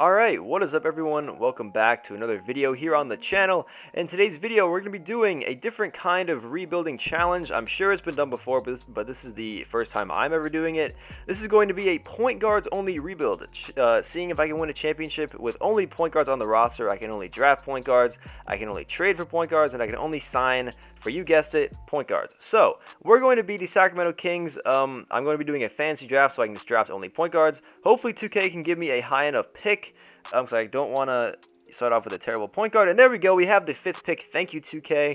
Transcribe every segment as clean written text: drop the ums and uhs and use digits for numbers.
Alright, what is up everyone? Welcome back to another video here on the channel. In today's video, we're going to be doing a different kind of rebuilding challenge. I'm sure it's been done before, but this is the first time I'm ever doing it. This is going to be a point guards only rebuild. Seeing if I can win a championship with only point guards on the roster. I can only draft point guards, I can only trade for point guards, and I can only sign for, you guessed it, point guards. So, we're going to be the Sacramento Kings. I'm going to be doing a fancy draft so I can just draft only point guards. Hopefully 2K can give me a high enough pick. Because I don't want to start off with a terrible point guard. And there we go. We have the 5th pick. Thank you, 2K.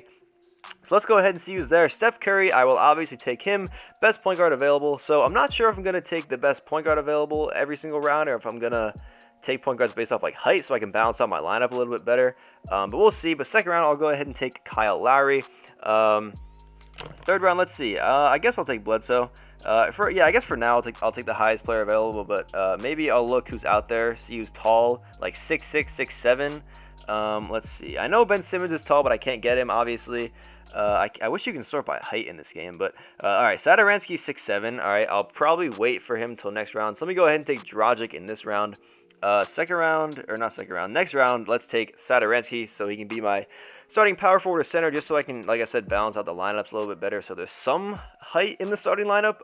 So let's go ahead and see who's there. Steph Curry, I will obviously take him. Best point guard available. So I'm not sure if I'm going to take the best point guard available every single round, or if I'm going to take point guards based off like height so I can balance out my lineup a little bit better. But we'll see. But second round, I'll go ahead and take Kyle Lowry. Third round, let's see. I guess I'll take Bledsoe. I guess for now I'll take the highest player available, but maybe I'll look who's out there, see who's tall, like 6'6", 6'7". Let's see. I know Ben Simmons is tall, but I can't get him, obviously. I wish you can sort by height in this game, but alright, Satoransky 6'7". Alright, I'll probably wait for him until next round. So let me go ahead and take Dragic in this round. Next round, let's take Satoransky so he can be my starting power forward or center, just so I can, like I said, balance out the lineups a little bit better. So there's some height in the starting lineup.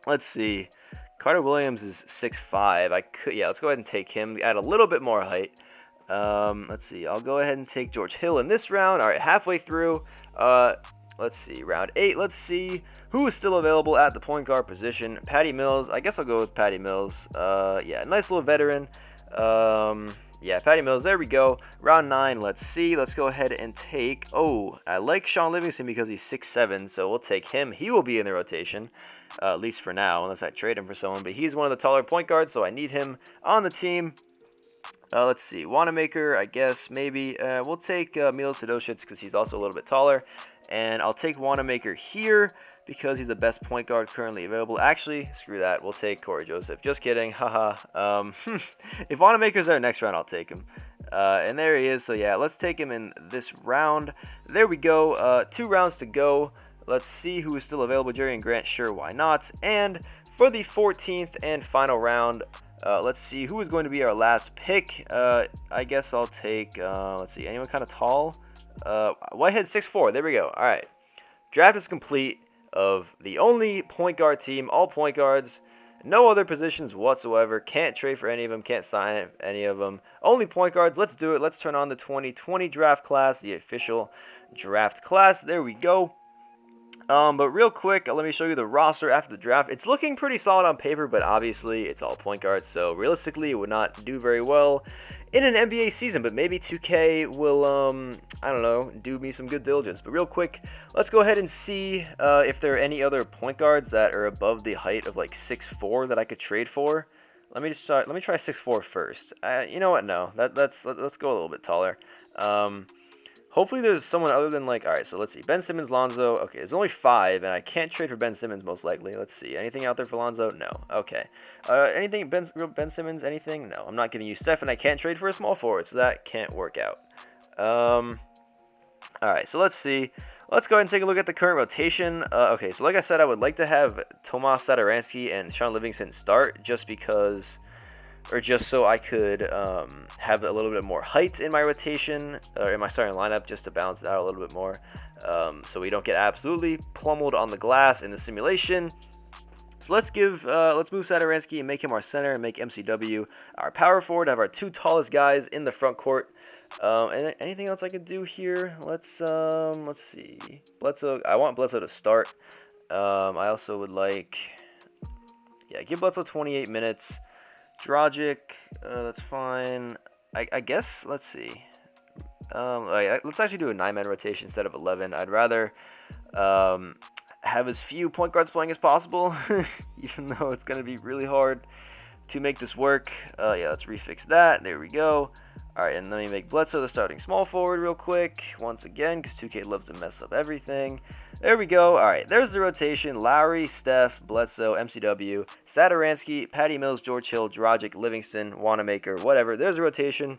Let's see. Carter Williams is 6'5". Let's go ahead and take him. Add a little bit more height. Let's see. I'll go ahead and take George Hill in this round. All right, halfway through. Let's see, round 8. Let's see who is still available at the point guard position. Patty Mills. I guess I'll go with Patty Mills. Nice little veteran. Patty Mills. There we go. Round 9. Let's see. Let's go ahead and take. Oh, I like Sean Livingston because he's 6'7", so we'll take him. He will be in the rotation, at least for now, unless I trade him for someone. But he's one of the taller point guards, so I need him on the team. Let's see, Wanamaker, I guess, maybe. We'll take Milos Teodosic because he's also a little bit taller. And I'll take Wanamaker here because he's the best point guard currently available. Actually, screw that. We'll take Corey Joseph. Just kidding. Haha. If Wanamaker's there next round, I'll take him. And there he is. So, yeah, let's take him in this round. There we go. 2 rounds to go. Let's see who is still available. Jerry and Grant, sure, why not? And for the 14th and final round, let's see who is going to be our last pick. I guess I'll take, let's see, anyone kind of tall? Whitehead 6'4". There we go. All right. Draft is complete of the only point guard team, all point guards, no other positions whatsoever. Can't trade for any of them, can't sign any of them. Only point guards. Let's do it. Let's turn on the 2020 draft class, the official draft class. There we go. But real quick, let me show you the roster after the draft. It's looking pretty solid on paper, but obviously it's all point guards, so realistically it would not do very well in an NBA season, but maybe 2K will, I don't know, do me some good diligence. But real quick, let's go ahead and see if there are any other point guards that are above the height of like 6'4" that I could trade for. Let me try 6'4" first. You know what? No, let's go a little bit taller. Hopefully there's someone other than like, alright, so let's see. Ben Simmons, Lonzo. Okay, there's only 5, and I can't trade for Ben Simmons most likely. Let's see. Anything out there for Lonzo? No. Okay. Anything, Ben Simmons, anything? No. I'm not giving you Steph, and I can't trade for a small forward, so that can't work out. Alright, so let's see. Let's go ahead and take a look at the current rotation. Okay, so like I said, I would like to have Tomas Satoransky and Sean Livingston start just because, or just so I could have a little bit more height in my rotation, or in my starting lineup, just to balance it out a little bit more, so we don't get absolutely pummeled on the glass in the simulation. So let's move Satoransky and make him our center, and make MCW our power forward. Have our 2 tallest guys in the front court. And anything else I could do here? Let's see. Bledsoe. I want Bledsoe to start. I also would like, give Bledsoe 28 minutes. Dragic, that's fine. I guess, let's see. Let's actually do a 9-man rotation instead of 11. I'd rather have as few point guards playing as possible, even though it's going to be really hard to make this work. Let's refix that. There we go. All right, and let me make Bledsoe the starting small forward real quick, once again, because 2K loves to mess up everything. There we go. All right, there's the rotation. Lowry, Steph, Bledsoe, MCW, Satoransky, Patty Mills, George Hill, Dragic, Livingston, Wanamaker, whatever. There's the rotation.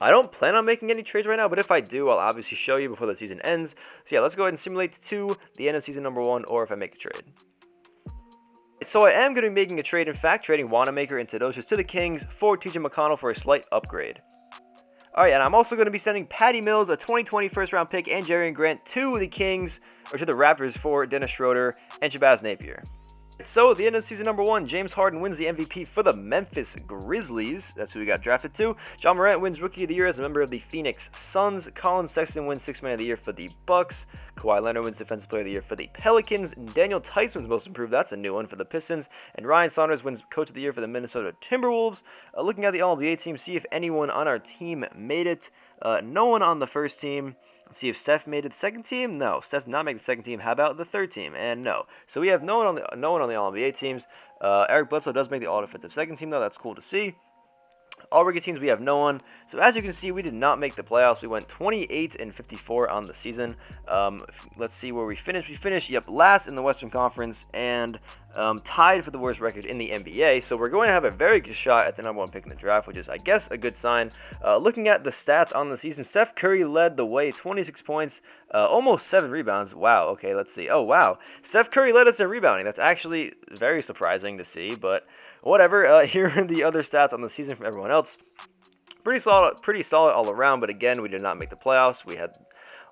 I don't plan on making any trades right now, but if I do, I'll obviously show you before the season ends. So yeah, let's go ahead and simulate to the end of season number 1, or if I make a trade. So I am going to be making a trade. In fact, trading Wanamaker and Theodosius to the Kings for TJ McConnell for a slight upgrade. Alright, and I'm also going to be sending Patty Mills, a 2020 first-round pick, and Jerry Grant to the Kings, or to the Raptors for Dennis Schroeder and Shabazz Napier. So, at the end of season number 1, James Harden wins the MVP for the Memphis Grizzlies. That's who we got drafted to. John Morant wins Rookie of the Year as a member of the Phoenix Suns. Colin Sexton wins Sixth Man of the Year for the Bucks. Kawhi Leonard wins Defensive Player of the Year for the Pelicans. Daniel Tice wins Most Improved. That's a new one for the Pistons. And Ryan Saunders wins Coach of the Year for the Minnesota Timberwolves. Looking at the All-NBA team, see if anyone on our team made it. No one on the first team. Let's see if Steph made it the second team. No, Steph did not make the second team. How about the third team? And no. So we have no one on the All-NBA teams. Eric Bledsoe does make the All-Defensive second team, though. That's cool to see. All rookie teams, we have no one. So as you can see, we did not make the playoffs. We went 28-54 on the season. Let's see where we finished. We finished, last in the Western Conference and tied for the worst record in the NBA. So we're going to have a very good shot at the number 1 pick in the draft, which is, I guess, a good sign. Looking at the stats on the season, Steph Curry led the way, 26 points, almost 7 rebounds. Wow, okay, let's see. Oh, wow. Steph Curry led us in rebounding. That's actually very surprising to see, but whatever. Here are the other stats on the season from everyone else. Pretty solid all around, but again, we did not make the playoffs. We had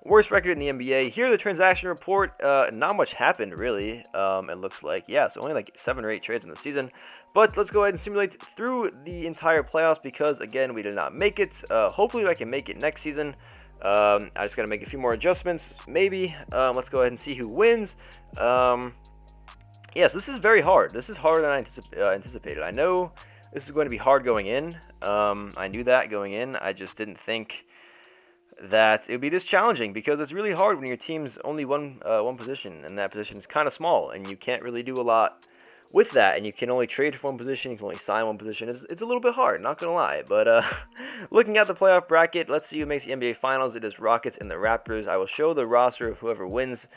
worst record in the NBA. Here, the transaction report, not much happened, really, it looks like. Yeah, so only like 7 or 8 trades in the season. But let's go ahead and simulate through the entire playoffs because, again, we did not make it. Hopefully, I can make it next season. I just got to make a few more adjustments, maybe. Let's go ahead and see who wins. Yes, this is very hard. This is harder than I anticipated. I know this is going to be hard going in. I knew that going in. I just didn't think that it would be this challenging because it's really hard when your team's only one position, and that position is kind of small, and you can't really do a lot with that, and you can only trade for one position, you can only sign one position. It's a little bit hard, not going to lie. But looking at the playoff bracket, let's see who makes the NBA Finals. It is Rockets and the Raptors. I will show the roster of whoever wins.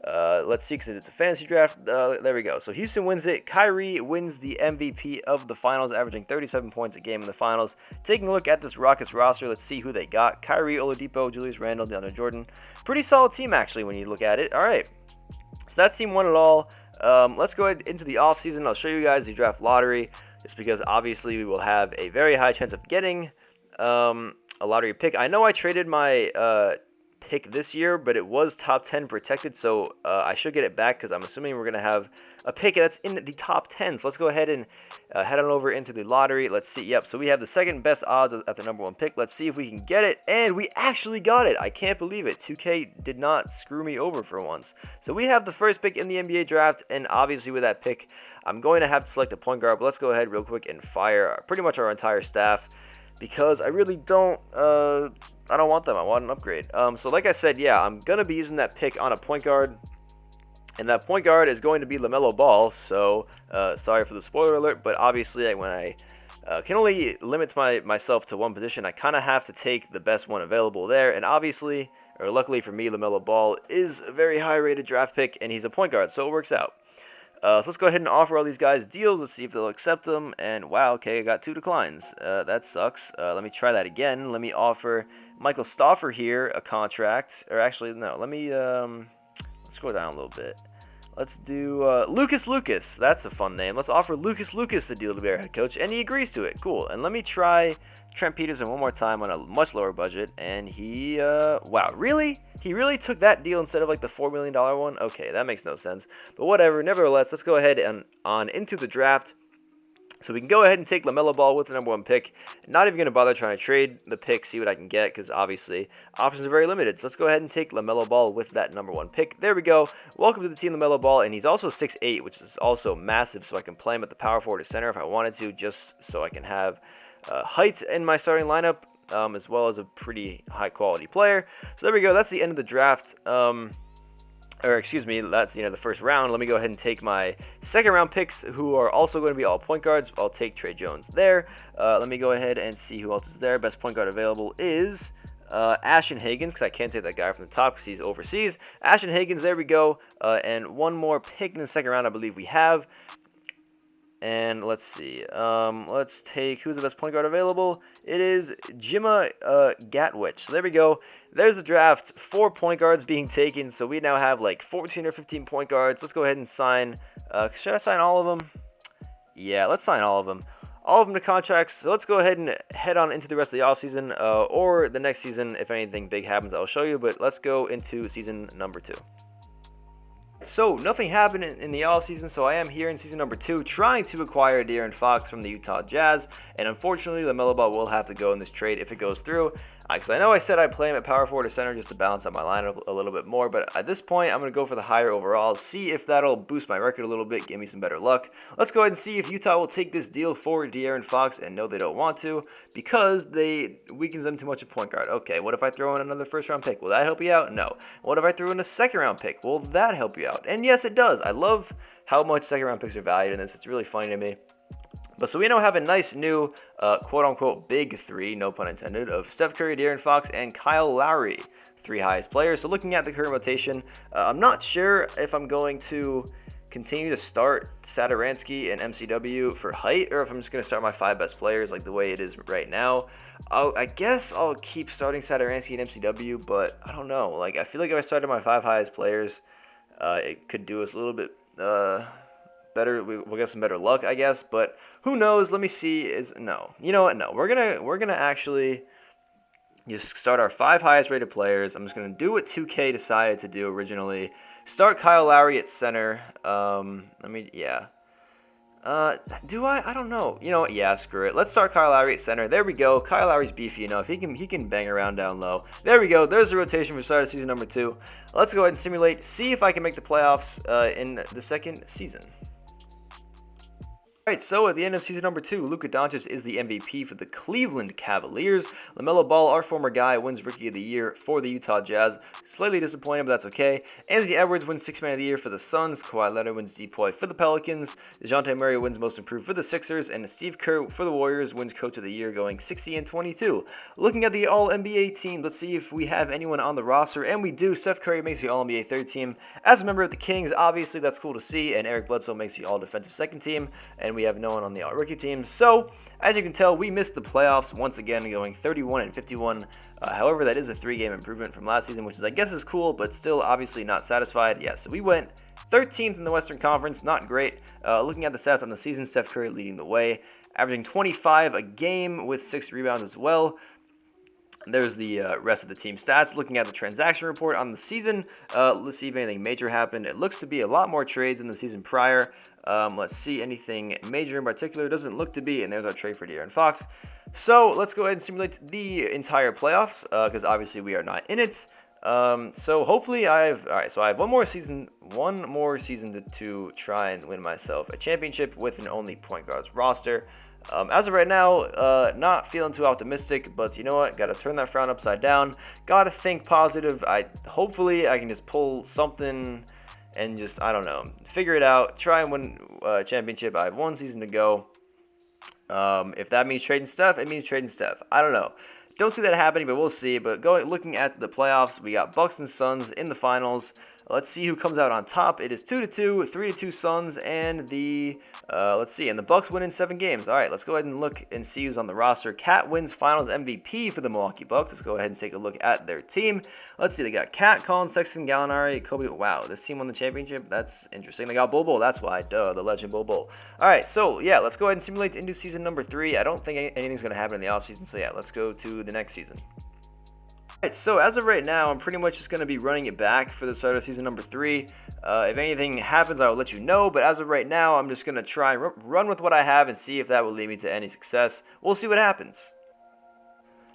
Let's see, because it's a fantasy draft. There we go. So Houston wins it. Kyrie wins the MVP of the Finals, averaging 37 points a game in the Finals. Taking a look at this Rockets roster, let's see who they got. Kyrie, Oladipo, Julius Randle, DeAndre Jordan. Pretty solid team, actually, when you look at it. All right. So that team won it all. Let's go ahead into the offseason. I'll show you guys the draft lottery, just because obviously we will have a very high chance of getting a lottery pick. I know I traded my pick this year, but it was top 10 protected, so I should get it back because I'm assuming we're going to have a pick that's in the top 10. So let's go ahead and head on over into the lottery. Let's see. Yep, so we have the second best odds at the number 1 pick. Let's see if we can get it, and we actually got it. I can't believe it. 2K did not screw me over for once. So we have the first pick in the NBA draft, and obviously with that pick, I'm going to have to select a point guard, but let's go ahead real quick and fire pretty much our entire staff because I really don't I don't want them. I want an upgrade. So like I said, yeah, I'm going to be using that pick on a point guard. And that point guard is going to be LaMelo Ball. So sorry for the spoiler alert. But obviously, when I can only limit myself to one position, I kind of have to take the best one available there. And obviously, or luckily for me, LaMelo Ball is a very high-rated draft pick. And he's a point guard. So it works out. So let's go ahead and offer all these guys deals. Let's see if they'll accept them. And wow, okay, I got 2 declines. That sucks. Let me try that again. Let me offer Michael Stauffer here a contract. Or actually, no. Let me let's scroll down a little bit. Let's do Lucas Lucas. That's a fun name. Let's offer Lucas Lucas the deal to be our head coach, and he agrees to it. Cool. And let me try Trent Peterson one more time on a much lower budget, and he, wow, really? He really took that deal instead of like the $4 million one? Okay, that makes no sense. But whatever. Nevertheless, let's go ahead and on into the draft. So we can go ahead and take LaMelo Ball with the number 1 pick. Not even going to bother trying to trade the pick, see what I can get, because obviously options are very limited. So let's go ahead and take LaMelo Ball with that number 1 pick. There we go. Welcome to the team, LaMelo Ball. And he's also 6'8", which is also massive, so I can play him at the power forward or center if I wanted to, just so I can have height in my starting lineup, as well as a pretty high-quality player. So there we go. That's the end of the draft. Or excuse me, that's the first round. Let me go ahead and take my second round picks, who are also going to be all point guards. I'll take Trey Jones there. Let me go ahead and see who else is there. Best point guard available is Ashton Higgins, because I can't take that guy from the top because he's overseas. Ashton Higgins, there we go. And one more pick in the second round, I believe we have. And let's see. Let's take who's the best point guard available. It is Jimma Gatwich. So there we go. There's the draft. 4 point guards being taken. So we now have like 14 or 15 point guards. Let's go ahead and sign. Should I sign all of them? Yeah, let's sign all of them. All of them to contracts. So let's go ahead and head on into the rest of the offseason or the next season. If anything big happens, I'll show you. But let's go into season number 2. So, nothing happened in the offseason, so I am here in season number 2 trying to acquire De'Aaron Fox from the Utah Jazz, and unfortunately, LaMelo Ball will have to go in this trade if it goes through, because I know I said I'd play him at power forward or center just to balance out my lineup a little bit more, but at this point, I'm going to go for the higher overall, see if that'll boost my record a little bit, give me some better luck. Let's go ahead and see if Utah will take this deal for De'Aaron Fox, and no, they don't want to, because they weakens them too much at point guard. Okay, what if I throw in another first-round pick? Will that help you out? No. What if I threw in a second-round pick? Will that help you out? And yes, it does. I love how much second-round picks are valued in this. It's really funny to me. But so we now have a nice new quote-unquote big 3, no pun intended, of Steph Curry, De'Aaron Fox, and Kyle Lowry, 3 highest players. So looking at the current rotation, I'm not sure if I'm going to continue to start Satoransky and MCW for height, or if I'm just going to start my 5 best players like the way it is right now. I guess I'll keep starting Satoransky and MCW, but I don't know. Like, I feel like if I started my 5 highest players, it could do us a little bit better. We'll get some better luck, I guess. But who knows? Let me see. No, you know what? No, we're gonna actually just start our 5 highest rated players. I'm just gonna do what 2K decided to do originally. Start Kyle Lowry at center. Do I? I don't know. You know what? Yeah, screw it. Let's start Kyle Lowry at center. There we go. Kyle Lowry's beefy enough. He can bang around down low. There we go. There's the rotation for start of season number 2. Let's go ahead and simulate. See if I can make the playoffs in the second season. Alright, so at the end of season number 2, Luka Doncic is the MVP for the Cleveland Cavaliers. LaMelo Ball, our former guy, wins Rookie of the Year for the Utah Jazz. Slightly disappointing, but that's okay. Anthony Edwards wins Sixth Man of the Year for the Suns. Kawhi Leonard wins DPOY for the Pelicans. DeJounte Murray wins Most Improved for the Sixers. And Steve Kerr for the Warriors wins Coach of the Year, going 60-22. Looking at the All-NBA team, let's see if we have anyone on the roster. And we do. Steph Curry makes the All-NBA third team. As a member of the Kings, obviously that's cool to see. And Eric Bledsoe makes the All-Defensive second team. And we have no one on the all-rookie team. So, as you can tell, we missed the playoffs once again, going 31-51. However, that is a 3-game improvement from last season, which I guess is cool, but still obviously not satisfied. Yeah, so we went 13th in the Western Conference, not great. Looking at the stats on the season, Steph Curry leading the way, averaging 25 a game with 6 rebounds as well. There's the rest of the team stats. Looking at the transaction report on the season, let's see if anything major happened. It looks to be a lot more trades than the season prior. Let's see anything major in particular. Doesn't look to be, and there's our trade for De'Aaron Fox. So let's go ahead and simulate the entire playoffs, because obviously we are not in it. So hopefully I have one more season to try and win myself a championship with an only point guards roster. As of right now, not feeling too optimistic, but you know what? Got to turn that frown upside down. Got to think positive. Hopefully I can just pull something and just, I don't know, figure it out. Try and win a championship. I have 1 season to go. If that means trading Steph, it means trading Steph. I don't know. Don't see that happening, but we'll see. But looking at the playoffs, we got Bucks and Suns in the finals. Let's see who comes out on top. It is 2-2, 3-2 Suns, and the Bucks win in 7 games. All right, let's go ahead and look and see who's on the roster. Cat wins Finals MVP for the Milwaukee Bucks. Let's go ahead and take a look at their team. Let's see, they got Cat, Colin Sexton, Gallinari, Kobe. Wow, this team won the championship. That's interesting. They got Bol. That's why. Duh, the legend Bol. All right, so yeah, let's go ahead and simulate into season number 3. I don't think anything's going to happen in the offseason, so yeah, let's go to the next season. Alright, so as of right now, I'm pretty much just going to be running it back for the start of season number 3. If anything happens, I will let you know, but as of right now, I'm just going to try and run with what I have and see if that will lead me to any success. We'll see what happens.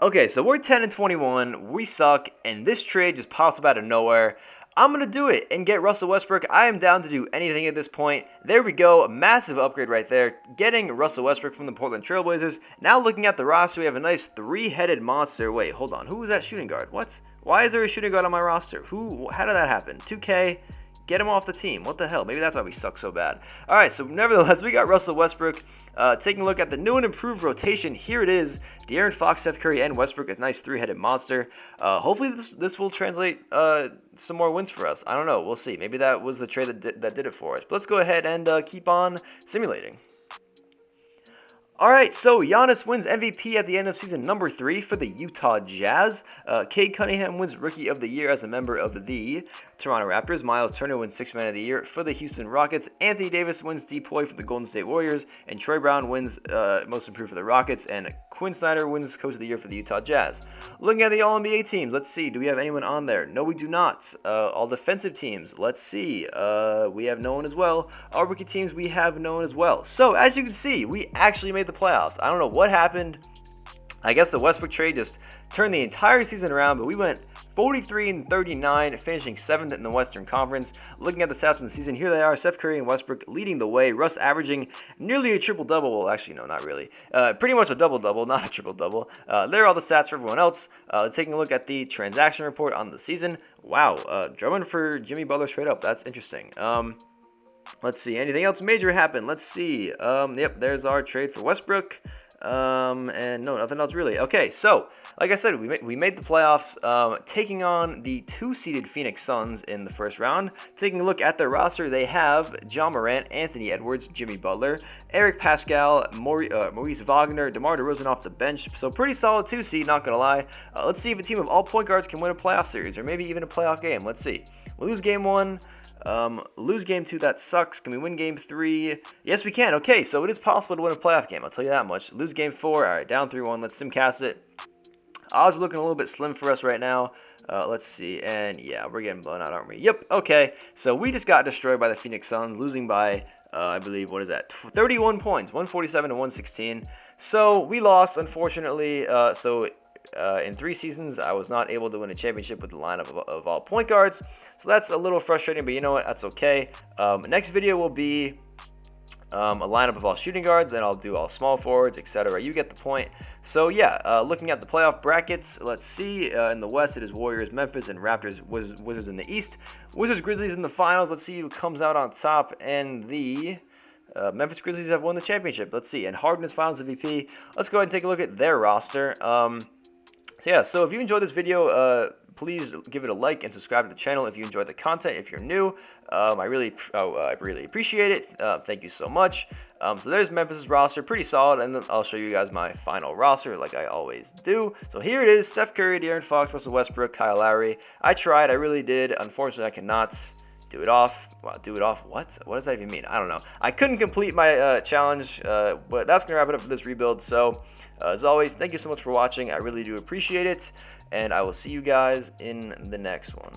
Okay, so we're 10-21, we suck, and this trade just pops up out of nowhere. I'm going to do it and get Russell Westbrook. I am down to do anything at this point. There we go. A massive upgrade right there. Getting Russell Westbrook from the Portland Trailblazers. Now looking at the roster, we have a nice 3-headed monster. Wait, hold on. Who was that shooting guard? What? Why is there a shooting guard on my roster? How did that happen? 2K, Get him off the team. What the hell? Maybe that's why we suck so bad. All right, so nevertheless, we got Russell Westbrook. Taking a look at the new and improved rotation, here it is. De'Aaron Fox, Steph Curry, and Westbrook, a nice three-headed monster. Hopefully this will translate some more wins for us. I don't know. We'll see. Maybe that was the trade that did it for us. But let's go ahead and keep on simulating. All right, so Giannis wins MVP at the end of season number 3 for the Utah Jazz. Cade Cunningham wins Rookie of the Year as a member of the Toronto Raptors. Miles Turner wins Sixth Man of the Year for the Houston Rockets. Anthony Davis wins DPOY for the Golden State Warriors. And Troy Brown wins Most Improved for the Rockets. And Quinn Snyder wins Coach of the Year for the Utah Jazz. Looking at the All-NBA teams, let's see. Do we have anyone on there? No, we do not. All defensive teams, let's see. We have no one as well. All rookie teams, we have no one as well. So, as you can see, we actually made the playoffs. I don't know what happened. I guess the Westbrook trade just turned the entire season around, but we went 43-39, finishing 7th in the Western Conference. Looking at the stats from the season, here they are. Steph Curry and Westbrook leading the way. Russ averaging nearly a triple-double. Well, actually, no, not really. Pretty much a double-double, not a triple-double. There are all the stats for everyone else. Taking a look at the transaction report on the season. Wow, Drummond for Jimmy Butler straight up. That's interesting. Let's see. Anything else major happened? Let's see. Yep, there's our trade for Westbrook. And no, nothing else really. Okay, so like I said, we made the playoffs, taking on the 2-seeded Phoenix Suns in the first round. Taking a look at their roster, they have John Morant, Anthony Edwards, Jimmy Butler, Eric Pascal, Maurice Wagner, DeMar DeRozan off the bench. So pretty solid 2-seed, not gonna lie. Let's see if a team of all point guards can win a playoff series, or maybe even a playoff game. Let's see. We'll lose game 1. Lose game 2, that sucks. Can we win game 3? Yes, we can. Okay, so it is possible to win a playoff game. I'll tell you that much. Lose game 4. All right, down 3-1. Let's simcast it. Odds are looking a little bit slim for us right now. Let's see. And yeah, we're getting blown out, aren't we? Yep. Okay. So we just got destroyed by the Phoenix Suns, losing by, I believe, what is that? 31 points, 147 to 116. So we lost, unfortunately. In 3 seasons, I was not able to win a championship with the lineup of all point guards. So that's a little frustrating, but you know what? That's okay. Next video will be a lineup of all shooting guards, and I'll do all small forwards, etc. You get the point. So yeah, looking at the playoff brackets, let's see. In the West, it is Warriors, Memphis, and Raptors, Wizards in the East. Wizards, Grizzlies in the finals. Let's see who comes out on top. And the Memphis Grizzlies have won the championship. Let's see. And Harden is finals MVP. Let's go ahead and take a look at their roster. So if you enjoyed this video, please give it a like and subscribe to the channel if you enjoyed the content. If you're new, I really appreciate it. Thank you so much. So there's Memphis' roster, pretty solid, and then I'll show you guys my final roster like I always do. So here it is: Steph Curry, De'Aaron Fox, Russell Westbrook, Kyle Lowry. I tried, I really did. Unfortunately, I cannot do it off. Wow, do it off? What? What does that even mean? I don't know. I couldn't complete my challenge, but that's gonna wrap it up for this rebuild. So as always, thank you so much for watching. I really do appreciate it, and I will see you guys in the next one.